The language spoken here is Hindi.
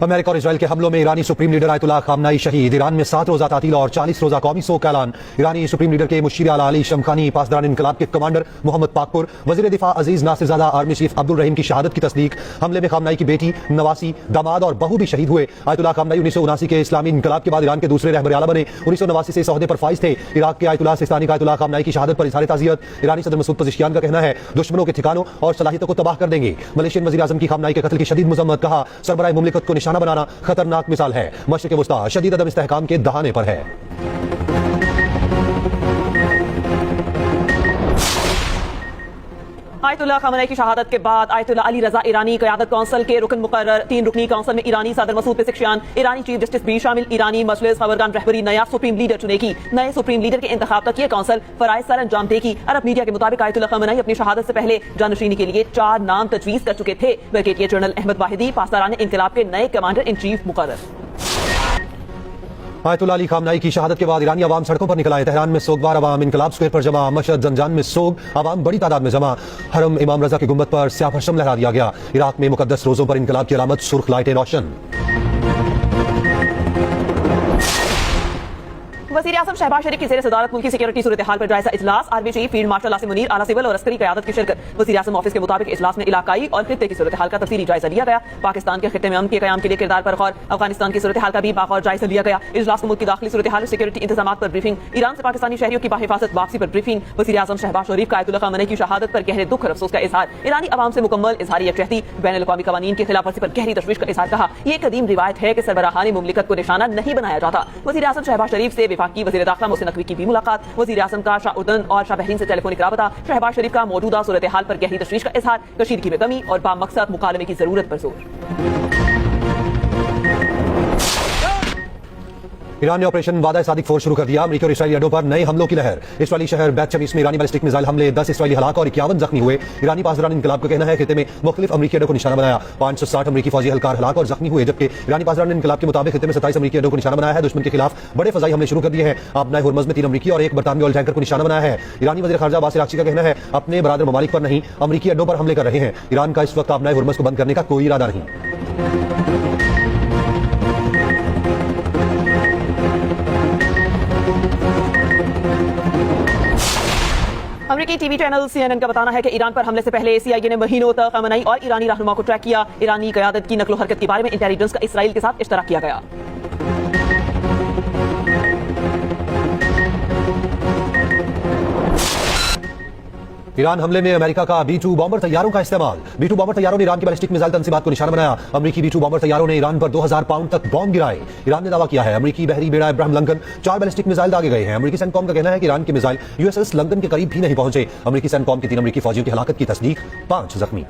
अमेरिका और इजराइल के हमलों में ईरानी सुप्रीम लीडर आयतुल्लाह खामनाई शहीद। ईरान में 7 रोजा तातील और 40 रोजा कौमी शोक का ऐलान। ईरानी सुप्रीम लीडर के मुशीर आला अली शमखानी, पासदारान इंकलाब के कमांडर मोहम्मद पाकपुर, वजीर दिफा अजीज नासिरजादा, आर्मी चीफ अब्दुल रहीम की शहादत की तस्दीक। हमले में खामनाई की बेटी, नवासी, दामाद और बहू भी शहीद हुए। आयतुल्लाह खामनाई 1979 के इस्लामी इंकलाब के बाद ईरान के दूसरे रहबर आला बने। 1989 से इस ओहदे पर फाइज थे। इराक के आयतुल्लाह सिस्तानी का आयतुल्लाह खामनाई की शहादत पर इज़हार ताज़ियत। ईरानी सदर मसूद पज़ेशियान का कहना है दुश्मनों के ठिकानों और सलाहियतों को तबाह कर देंगे। मलेशियन वज़ीर आज़म की खामनाई के कत्ल की शदीद मज़म्मत। कहा सरबराह मुमलिकत को निशाना बनाना खतरनाक मिसाल है। मशरिक़ वुस्ता शदीद अदम इस्तेहकाम के दहाने पर है। आयतुल्लाह खामनेई की शहादत के बाद आयतुल्लाह अली रजा ईरानी क़यादत कौंसिल के रुकन मुकर्रर। 3 रुकनी कौंसिल में ईरानी सदर मसूद पेज़ेशियान, ईरानी चीफ जस्टिस भी शामिल। ईरानी मजलिस खबरगान रहबरी नया सुप्रीम लीडर चुनेगी। नए सुप्रीम लीडर के इंतखाब तक ये कौंसिल फराइज सर अंजाम देगी। अरब मीडिया के मुताबिक आयतुल्लाह खामनेई अपनी शहादत से पहले जानशीनी के लिए 4 नाम तजवीज़ कर चुके थे। ब्रिगेडियर जनरल अहमद वाहिदी पासदारान इंकलाब के नए कमांडर इन चीफ मुकर्रर। आयतुल्लाह अली खामनाई की शहादत के बाद ईरानी अवाम सड़कों पर निकल आए। तेहरान में सोगवार अवाम इंकलाब स्क्वायर पर जमा। मशहद जंजान में सोग अवाम बड़ी तादाद में जमा। हरम इमाम रजा की गुंबद पर स्याह परचम लहरा दिया गया। इराक में मुकद्दस रोजों पर इंकलाब की अलामत सुर्ख लाइटें रोशन। वज़ीर आज़म शहबाज शरीफ की ज़ेर सदारत मुल्की सिक्योरिटी सूरत हाल पर जायजा इजलास। Army chief field marshal Asim Munir, आला सिविल और अस्करी क़यादत की शिरकत। वज़ीर आज़म ऑफिस के मुताबिक इजलास में इलाकाई और खित्ते की सूरत हाल का तफसीली जायजा लिया गया। पाकिस्तान के खित्ते में अमन के क़याम के लिए किरदार पर गौर। अफगानिस्तान की सूरत हाल का भी बाखौर जायजा लिया गया। इजलास में मुल्क की दाखिली सूरत हाल, सिक्योरिटी इंतजाम पर ब्रीफिंग। ईरान से पाकिस्तानी शहरियों की बाहिफाजत वापसी पर ब्रीफिंग। वज़ीर आज़म शहबाज शरीफ का आयतुल्लाह खामनेई की शहादत पर गहरे दुख और अफसोस का इजहार। ईरानी अवाम से मुकम्मल इजहारी यकजहती। बैनुल अक़वामी क़वानीन की खिलाफ वर्जी पर गहरी तशवीश का इजहार। कहा यह कदीम रिवायत है कि सरबराहानी मुमलिकत को निशाना नहीं बनाया जाता। वज़ीर आज़म शहबाज शरीफ से वफाकी वज़ीर दाखिला मोहसिन नकवी की भी मुलाकात। वज़ीर आज़म का शाह उर्दन और शाह बहरीन से टेलीफोनिक राबता। शहबाज शरीफ का मौजूदा सूरत हाल पर गहरी तशवीश का इजहार। कशीदगी में कमी और बामकसद मुकालमे की जरूरत पर जोर। ईरान ने ऑपरेशन वादा सादिक फोर्स शुरू कर दिया। अमेरिकी और इस्राएली अड्डों पर नए हमलों की लहर। इस्राएली शहर बैत शमीस में ईरानी बैलिस्टिक मिसाइल हमले, 10 इस्राएली हलाक और 51 जख्मी हुए। ईरानी पासदारान इंकलाब का कहना है खित्ते में मुख्तलिफ अमेरिकी अड्डों को निशाना बनाया। 560 अमेरिकी फौजी एहलकार हलाक और जख्मी हुए, जबकि ईरानी पासदारान इंकलाब के मुताबिक खित्ते में 27 अमेरिकी अड्डों को निशाना बनाया है। दुश्मन के खिलाफ बड़े फजाई हमले शुरू कर दिए हैं। आबनाए हुर्मुज़ में 3 अमेरिकी और 1 बरतानवी ऑयल टैंकर को निशाना बनाया है। ईरानी वज़ीर ख़ारजा अब्बास अराग़ची का कहना है अपने बरादर ममालिक पर नहीं, अमेरिकी अड्डों पर हमले कर रहे हैं। ईरान का इस वक्त आबनाए हुर्मुज़ को बंद करने का कोई इरादा नहीं। अमेरिकी टीवी चैनल CNN का बताना है कि ईरान पर हमले से पहले CIA ने महीनों तक खामनेई और ईरानी रहनुमा को ट्रैक किया। ईरानी क़यादत की नकलो हरकत के बारे में इंटेलिजेंस का इसराइल के साथ इश्तराक किया गया। ईरान हमले में अमेरिका का B-2 बॉम्बर तैयारों का इस्तेमाल। B-2 बॉम्बर तैयारों ने ईरान की बैलिस्टिक मिसाइल तंसीबात को निशाना बनाया। अमेरिकी B-2 बॉम्बर तैयारों ने ईरान पर 2000 पाउंड तक बॉम्ब गिराए। ईरान ने दावा किया है अमेरिकी बहरी बेड़ा इब्राहिम लंकन 4 बैलिस्टिक मिसाइल दागे गए हैं। अमेरिकी सेंटकॉम का कहना है कि ईरान के मिसाइल USS लंकन के करीब भी नहीं पहुंचे। अमेरिकी सेंटकॉम के 3 अमेरिकी फौजियों की हलाकत की तस्दीक, 5 जख्मी।